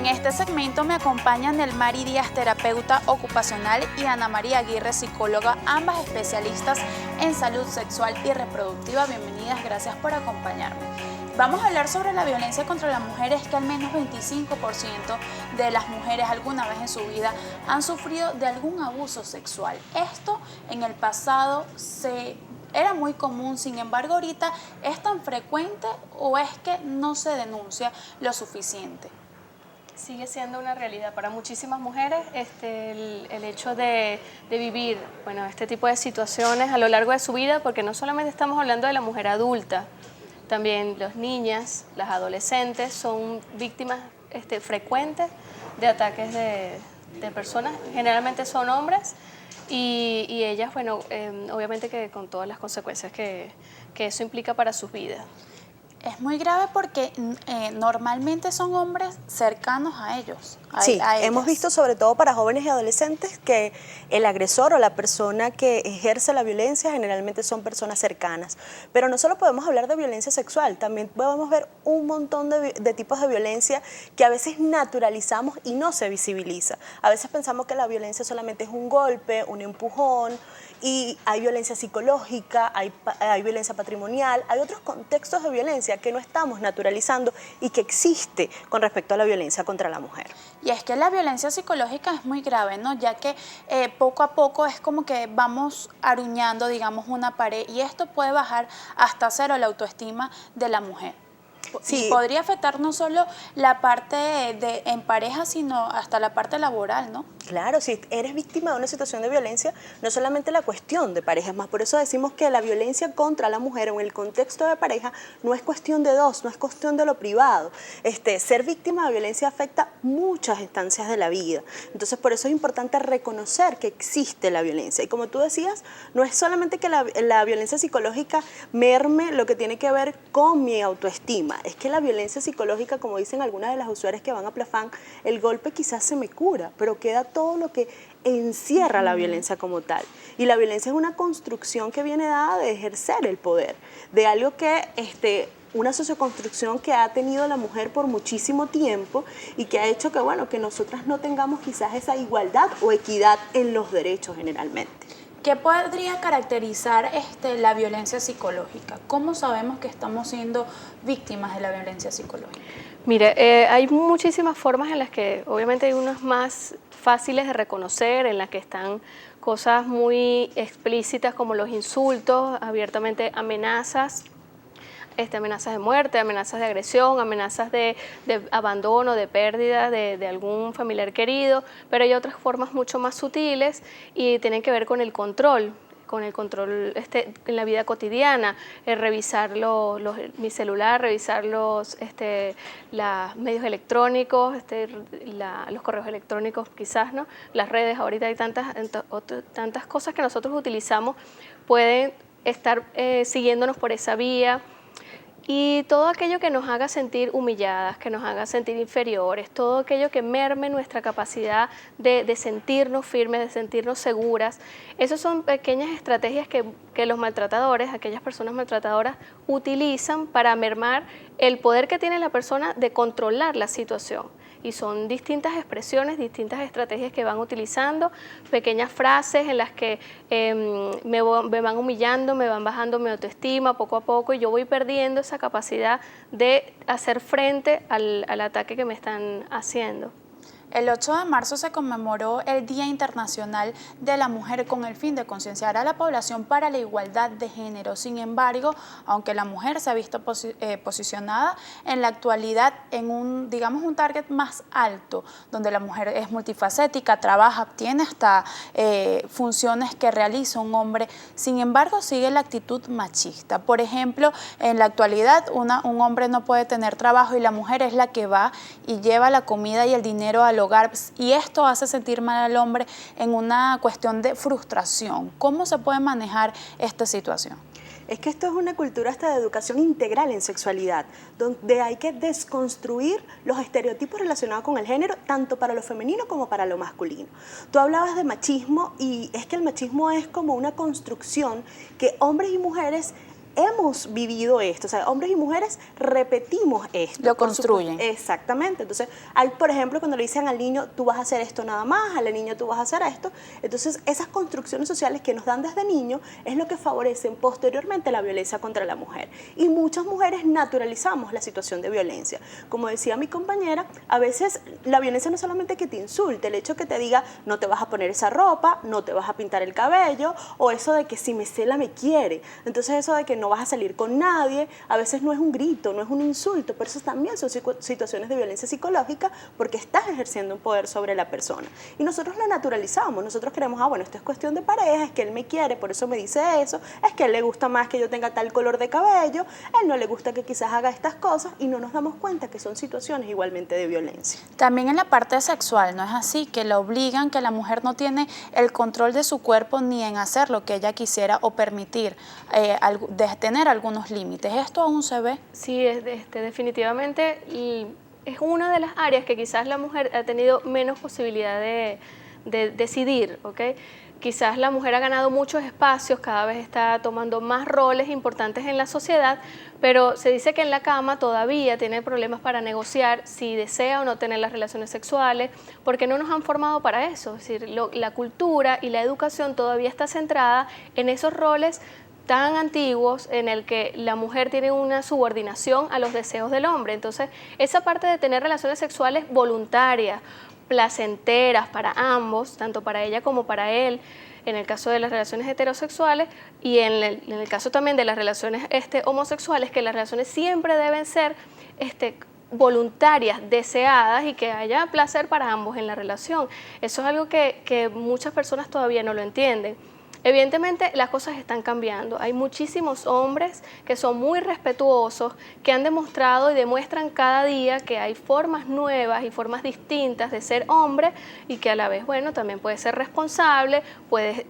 En este segmento me acompañan Nelmari Díaz, terapeuta ocupacional, y Ana María Aguirre, psicóloga, ambas especialistas en salud sexual y reproductiva. Bienvenidas, gracias por acompañarme. Vamos a hablar sobre la violencia contra las mujeres, que al menos 25% de las mujeres alguna vez en su vida han sufrido de algún abuso sexual. Esto en el pasado era muy común, sin embargo ahorita ¿es tan frecuente o es que no se denuncia lo suficiente? Sigue siendo una realidad para muchísimas mujeres el hecho de vivir este tipo de situaciones a lo largo de su vida, porque no solamente estamos hablando de la mujer adulta, también las niñas, las adolescentes son víctimas frecuentes de ataques de personas, generalmente son hombres, y ellas, obviamente que con todas las consecuencias que eso implica para sus vidas. Es muy grave porque normalmente son hombres cercanos a ellos. Sí, hemos visto sobre todo para jóvenes y adolescentes que el agresor o la persona que ejerce la violencia generalmente son personas cercanas. Pero no solo podemos hablar de violencia sexual, también podemos ver un montón de tipos de violencia que a veces naturalizamos y no se visibiliza. A veces pensamos que la violencia solamente es un golpe, un empujón, y hay violencia psicológica, hay violencia patrimonial, hay otros contextos de violencia que no estamos naturalizando y que existe con respecto a la violencia contra la mujer. Y es que la violencia psicológica es muy grave, ¿no? Ya que poco a poco es como que vamos aruñando, digamos, una pared, y esto puede bajar hasta cero la autoestima de la mujer. Sí. Y podría afectar no solo la parte en pareja, sino hasta la parte laboral, ¿no? Claro, si eres víctima de una situación de violencia, no solamente la cuestión de pareja, es más, por eso decimos que la violencia contra la mujer en el contexto de pareja no es cuestión de dos, no es cuestión de lo privado. Ser víctima de violencia afecta muchas instancias de la vida. Entonces, por eso es importante reconocer que existe la violencia. Y como tú decías, no es solamente que la violencia psicológica merme lo que tiene que ver con mi autoestima, es que la violencia psicológica, como dicen algunas de las usuarias que van a Plafán, el golpe quizás se me cura, pero queda todo lo que encierra la violencia como tal. Y la violencia es una construcción que viene dada de ejercer el poder, de algo que una socioconstrucción que ha tenido la mujer por muchísimo tiempo y que ha hecho que nosotras no tengamos quizás esa igualdad o equidad en los derechos generalmente. ¿Qué podría caracterizar la violencia psicológica? ¿Cómo sabemos que estamos siendo víctimas de la violencia psicológica? Mire, hay muchísimas formas en las que, obviamente hay unas más fáciles de reconocer, en las que están cosas muy explícitas como los insultos, abiertamente amenazas, amenazas de muerte, amenazas de agresión, amenazas de abandono, de pérdida de algún familiar querido, pero hay otras formas mucho más sutiles y tienen que ver con el control en la vida cotidiana, revisar mi celular, revisar los medios electrónicos, los correos electrónicos quizás, ¿no? Las redes, ahorita hay tantas cosas que nosotros utilizamos, pueden estar siguiéndonos por esa vía. Y todo aquello que nos haga sentir humilladas, que nos haga sentir inferiores, todo aquello que merme nuestra capacidad de sentirnos firmes, de sentirnos seguras, esas son pequeñas estrategias que los maltratadores, aquellas personas maltratadoras, utilizan para mermar el poder que tiene la persona de controlar la situación. Y son distintas expresiones, distintas estrategias que van utilizando, pequeñas frases en las que me van humillando, me van bajando mi autoestima poco a poco, y yo voy perdiendo esa capacidad de hacer frente al ataque que me están haciendo. El 8 de marzo se conmemoró el Día Internacional de la Mujer con el fin de concienciar a la población para la igualdad de género. Sin embargo, aunque la mujer se ha visto posicionada en la actualidad en un target más alto, donde la mujer es multifacética, trabaja, tiene hasta funciones que realiza un hombre, sin embargo sigue la actitud machista. Por ejemplo, en la actualidad un hombre no puede tener trabajo y la mujer es la que va y lleva la comida y el dinero al hogar, y esto hace sentir mal al hombre en una cuestión de frustración. ¿Cómo se puede manejar esta situación? Es que esto es una cultura hasta de educación integral en sexualidad, donde hay que desconstruir los estereotipos relacionados con el género, tanto para lo femenino como para lo masculino. Tú hablabas de machismo, y es que el machismo es como una construcción que hombres y mujeres hemos vivido esto, o sea, hombres y mujeres repetimos esto. Lo construyen. Exactamente. Entonces, por ejemplo, cuando le dicen al niño, tú vas a hacer esto nada más, a la niña tú vas a hacer esto, entonces esas construcciones sociales que nos dan desde niño es lo que favorecen posteriormente la violencia contra la mujer. Y muchas mujeres naturalizamos la situación de violencia. Como decía mi compañera, a veces la violencia no es solamente que te insulte, el hecho que te diga, no te vas a poner esa ropa, no te vas a pintar el cabello, o eso de que si me cela me quiere. Entonces eso de que no vas a salir con nadie, a veces no es un grito, no es un insulto, pero eso también son situaciones de violencia psicológica porque estás ejerciendo un poder sobre la persona. Y nosotros lo naturalizamos, nosotros creemos, bueno, esto es cuestión de pareja, es que él me quiere, por eso me dice eso, es que a él le gusta más que yo tenga tal color de cabello, a él no le gusta que quizás haga estas cosas y no nos damos cuenta que son situaciones igualmente de violencia. También en la parte sexual, ¿no es así? Que la obligan, que la mujer no tiene el control de su cuerpo ni en hacer lo que ella quisiera o permitir, de tener algunos límites. ¿Esto aún se ve? Sí, definitivamente, y es una de las áreas que quizás la mujer ha tenido menos posibilidad de decidir, ¿ok? Quizás la mujer ha ganado muchos espacios, cada vez está tomando más roles importantes en la sociedad, pero se dice que en la cama todavía tiene problemas para negociar si desea o no tener las relaciones sexuales, porque no nos han formado para eso. Es decir, la cultura y la educación todavía está centrada en esos roles tan antiguos en el que la mujer tiene una subordinación a los deseos del hombre. Entonces, esa parte de tener relaciones sexuales voluntarias, placenteras para ambos, tanto para ella como para él, en el caso de las relaciones heterosexuales y en el caso también de las relaciones homosexuales, que las relaciones siempre deben ser voluntarias, deseadas y que haya placer para ambos en la relación. Eso es algo que muchas personas todavía no lo entienden. Evidentemente las cosas están cambiando, hay muchísimos hombres que son muy respetuosos, que han demostrado y demuestran cada día que hay formas nuevas y formas distintas de ser hombre y que a la vez, bueno, también puedes ser responsable, puedes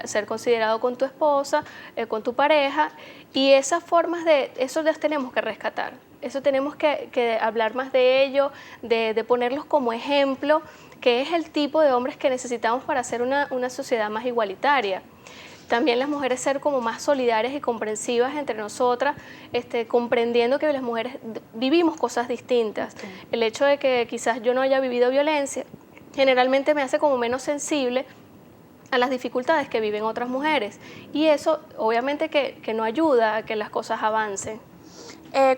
ser considerado con tu esposa, con tu pareja, y esas formas eso las tenemos que rescatar, eso tenemos que hablar más de ello, de ponerlos como ejemplo, que es el tipo de hombres que necesitamos para hacer una sociedad más igualitaria. También las mujeres ser como más solidarias y comprensivas entre nosotras, comprendiendo que las mujeres vivimos cosas distintas. Sí. El hecho de que quizás yo no haya vivido violencia generalmente me hace como menos sensible a las dificultades que viven otras mujeres. Y eso obviamente que no ayuda a que las cosas avancen.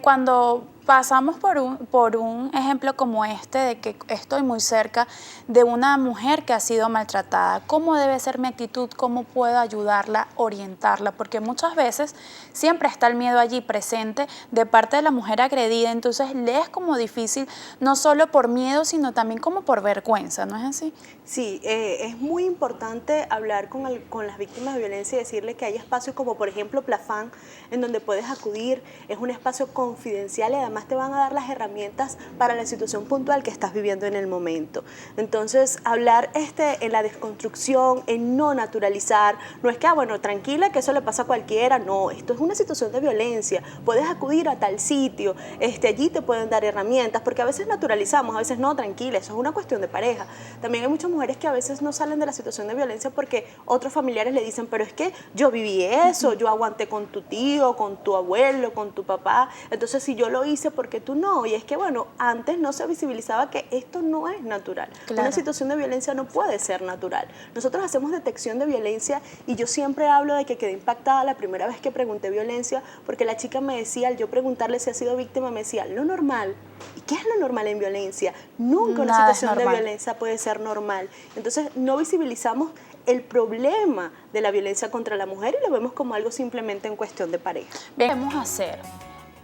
Cuando pasamos por un ejemplo como este, de que estoy muy cerca de una mujer que ha sido maltratada, ¿cómo debe ser mi actitud? ¿Cómo puedo ayudarla, orientarla? Porque muchas veces siempre está el miedo allí presente de parte de la mujer agredida, entonces le es como difícil, no solo por miedo, sino también como por vergüenza, ¿no es así? Sí, es muy importante hablar con las víctimas de violencia y decirle que hay espacios como por ejemplo Plafán, en donde puedes acudir, es un espacio confidencial y además te van a dar las herramientas para la situación puntual que estás viviendo en el momento. Entonces, hablar en la desconstrucción, en no naturalizar, no es que, bueno, tranquila, que eso le pasa a cualquiera, no, esto es una situación de violencia, puedes acudir a tal sitio, allí te pueden dar herramientas, porque a veces naturalizamos, a veces no, tranquila, eso es una cuestión de pareja. También hay muchas mujeres que a veces no salen de la situación de violencia porque otros familiares le dicen, pero es que yo viví eso, yo aguanté con tu tío, con tu abuelo, con tu papá, entonces si yo lo hice, porque tú no, y es que bueno, antes no se visibilizaba que esto no es natural. Claro. Una situación de violencia no puede ser natural. Nosotros hacemos detección de violencia y yo siempre hablo de que quedé impactada la primera vez que pregunté violencia, porque la chica me decía, al yo preguntarle si ha sido víctima, me decía, lo normal. ¿Y qué es lo normal en violencia? Nunca una situación de violencia puede ser normal. Entonces no visibilizamos el problema de la violencia contra la mujer y lo vemos como algo simplemente en cuestión de pareja. ¿Qué debemos hacer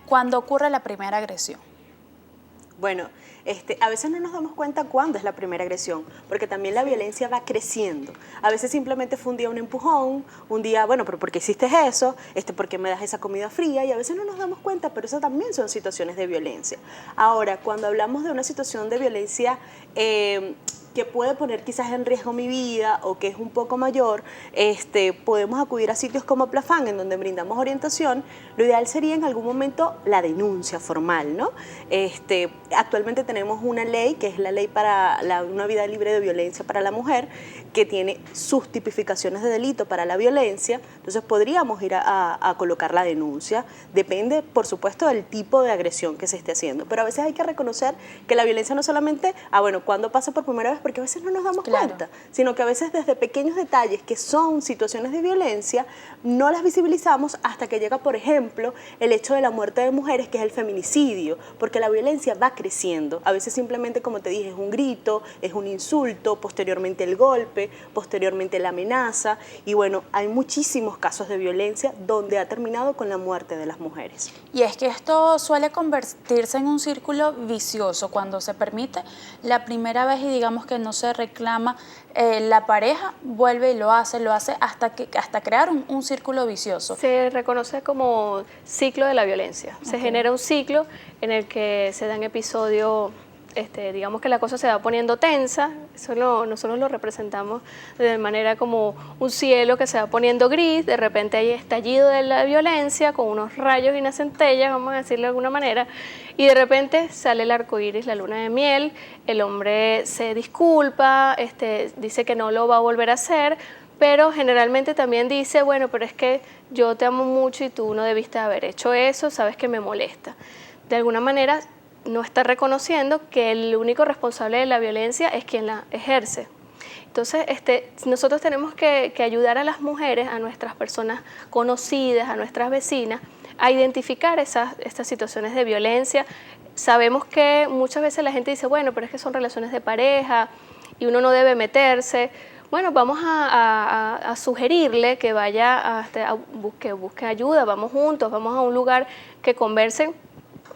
cuando ocurre la primera agresión? Bueno, a veces no nos damos cuenta cuándo es la primera agresión, porque también la violencia va creciendo. A veces simplemente fue un día un empujón, un día, bueno, pero ¿por qué hiciste eso? ¿Por qué me das esa comida fría? Y a veces no nos damos cuenta, pero eso también son situaciones de violencia. Ahora, cuando hablamos de una situación de violencia que que puede poner quizás en riesgo mi vida o que es un poco mayor, podemos acudir a sitios como Plafán, en donde brindamos orientación. Lo ideal sería en algún momento la denuncia formal, ¿no? Actualmente tenemos una ley, que es la ley para una vida libre de violencia para la mujer, que tiene sus tipificaciones de delito para la violencia. Entonces podríamos ir a colocar la denuncia. Depende, por supuesto, del tipo de agresión que se esté haciendo, pero a veces hay que reconocer que la violencia no solamente, cuando pasa por primera vez, porque a veces no nos damos cuenta, sino que a veces desde pequeños detalles que son situaciones de violencia, no las visibilizamos hasta que llega, por ejemplo, el hecho de la muerte de mujeres, que es el feminicidio, porque la violencia va creciendo. A veces simplemente, como te dije, es un grito, es un insulto, posteriormente el golpe, posteriormente la amenaza, y bueno, hay muchísimos casos de violencia donde ha terminado con la muerte de las mujeres. Y es que esto suele convertirse en un círculo vicioso cuando se permite la primera vez y digamos que no se reclama, la pareja vuelve y lo hace hasta crear un círculo vicioso. Se reconoce como ciclo de la violencia. Se genera un ciclo en el que se dan episodios, digamos que la cosa se va poniendo tensa. Nosotros lo representamos de manera como un cielo que se va poniendo gris. De repente hay estallido de la violencia con unos rayos y unas centellas, vamos a decirlo de alguna manera, y de repente sale el arco iris, la luna de miel. El hombre se disculpa, dice que no lo va a volver a hacer, pero generalmente también dice, bueno, pero es que yo te amo mucho y tú no debiste haber hecho eso, sabes que me molesta. De alguna manera no está reconociendo que el único responsable de la violencia es quien la ejerce. Entonces, nosotros tenemos que ayudar a las mujeres, a nuestras personas conocidas, a nuestras vecinas, a identificar estas situaciones de violencia. Sabemos que muchas veces la gente dice, bueno, pero es que son relaciones de pareja y uno no debe meterse. Bueno, vamos a sugerirle que vaya busque ayuda, vamos juntos, vamos a un lugar que conversen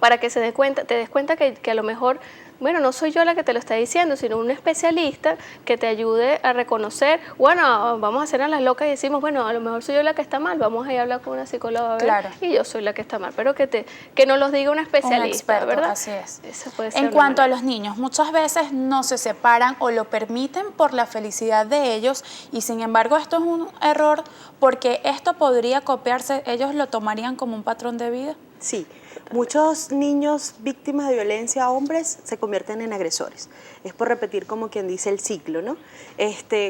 para que te des cuenta que a lo mejor, bueno, no soy yo la que te lo está diciendo, sino un especialista que te ayude a reconocer, bueno, vamos a hacer a las locas y decimos, bueno, a lo mejor soy yo la que está mal, vamos a ir a hablar con una psicóloga, ¿verdad? Y yo soy la que está mal, pero que nos los diga un especialista, un experto, ¿verdad? Así es. Eso puede ser en cuanto a los niños, muchas veces no se separan o lo permiten por la felicidad de ellos y sin embargo esto es un error porque esto podría copiarse, ellos lo tomarían como un patrón de vida. Sí, muchos niños víctimas de violencia, hombres, se convierten en agresores. Es por repetir como quien dice el ciclo, ¿no?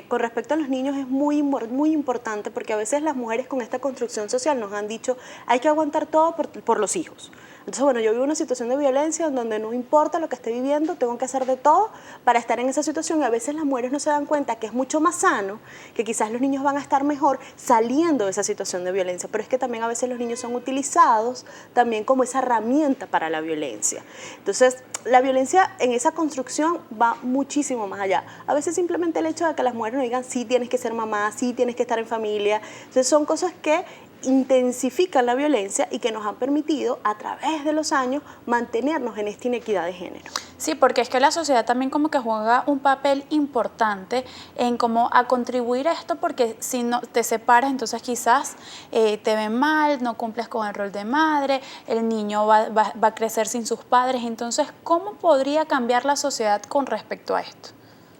Con respecto a los niños es muy importante porque a veces las mujeres con esta construcción social nos han dicho hay que aguantar todo por los hijos. Entonces, bueno, yo vivo una situación de violencia en donde no importa lo que esté viviendo, tengo que hacer de todo para estar en esa situación y a veces las mujeres no se dan cuenta que es mucho más sano, que quizás los niños van a estar mejor saliendo de esa situación de violencia, pero es que también a veces los niños son utilizados también como esa herramienta para la violencia. Entonces, la violencia en esa construcción va muchísimo más allá. A veces simplemente el hecho de que las mujeres nos digan sí tienes que ser mamá, sí tienes que estar en familia, entonces son cosas que intensifican la violencia y que nos han permitido a través de los años mantenernos en esta inequidad de género. Sí, porque es que la sociedad también como que juega un papel importante en cómo a contribuir a esto, porque si no te separas, entonces quizás te ven mal, no cumples con el rol de madre, el niño va a crecer sin sus padres. Entonces, ¿cómo podría cambiar la sociedad con respecto a esto?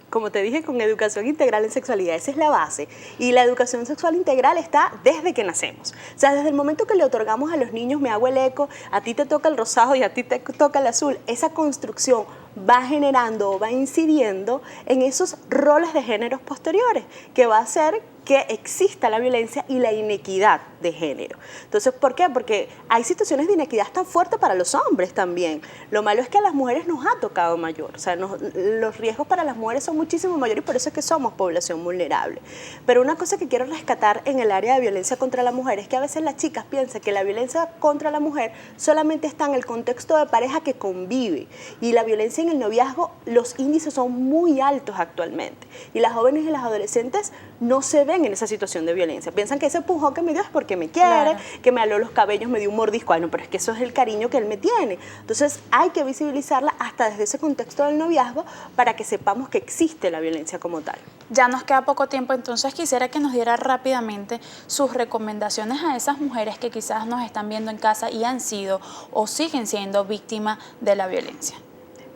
Como te dije, con educación integral en sexualidad, esa es la base. Y la educación sexual integral está desde que nacemos. O sea, desde el momento que le otorgamos a los niños, me hago el eco, a ti te toca el rosado y a ti te toca el azul, esa construcción va generando o va incidiendo en esos roles de géneros posteriores, que va a hacer que exista la violencia y la inequidad de género. Entonces, ¿por qué? Porque hay situaciones de inequidad tan fuertes para los hombres también. Lo malo es que a las mujeres nos ha tocado mayor. O sea, los riesgos para las mujeres son muchísimo mayores y por eso es que somos población vulnerable. Pero una cosa que quiero rescatar en el área de violencia contra la mujer es que a veces las chicas piensan que la violencia contra la mujer solamente está en el contexto de pareja que convive. Y la violencia en el noviazgo, los índices son muy altos actualmente. Y las jóvenes y las adolescentes no se ven en esa situación de violencia. Piensan que ese empujón que me dio es porque me quiere, claro, que me aló los cabellos, me dio un mordisco. Ay, no, pero es que eso es el cariño que él me tiene. Entonces hay que visibilizarla hasta desde ese contexto del noviazgo para que sepamos que existe la violencia como tal. Ya nos queda poco tiempo, entonces quisiera que nos diera rápidamente sus recomendaciones a esas mujeres que quizás nos están viendo en casa y han sido o siguen siendo víctimas de la violencia.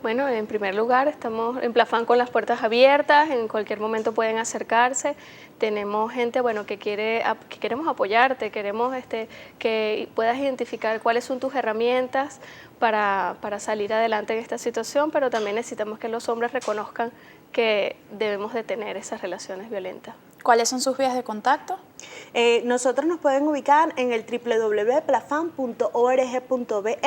Bueno, en primer lugar, estamos en Plafán con las puertas abiertas, en cualquier momento pueden acercarse. Tenemos gente, bueno, que queremos apoyarte, queremos que puedas identificar cuáles son tus herramientas para salir adelante en esta situación, pero también necesitamos que los hombres reconozcan que debemos de tener esas relaciones violentas. ¿Cuáles son sus vías de contacto? Nosotros nos pueden ubicar en el www.plafan.org.be.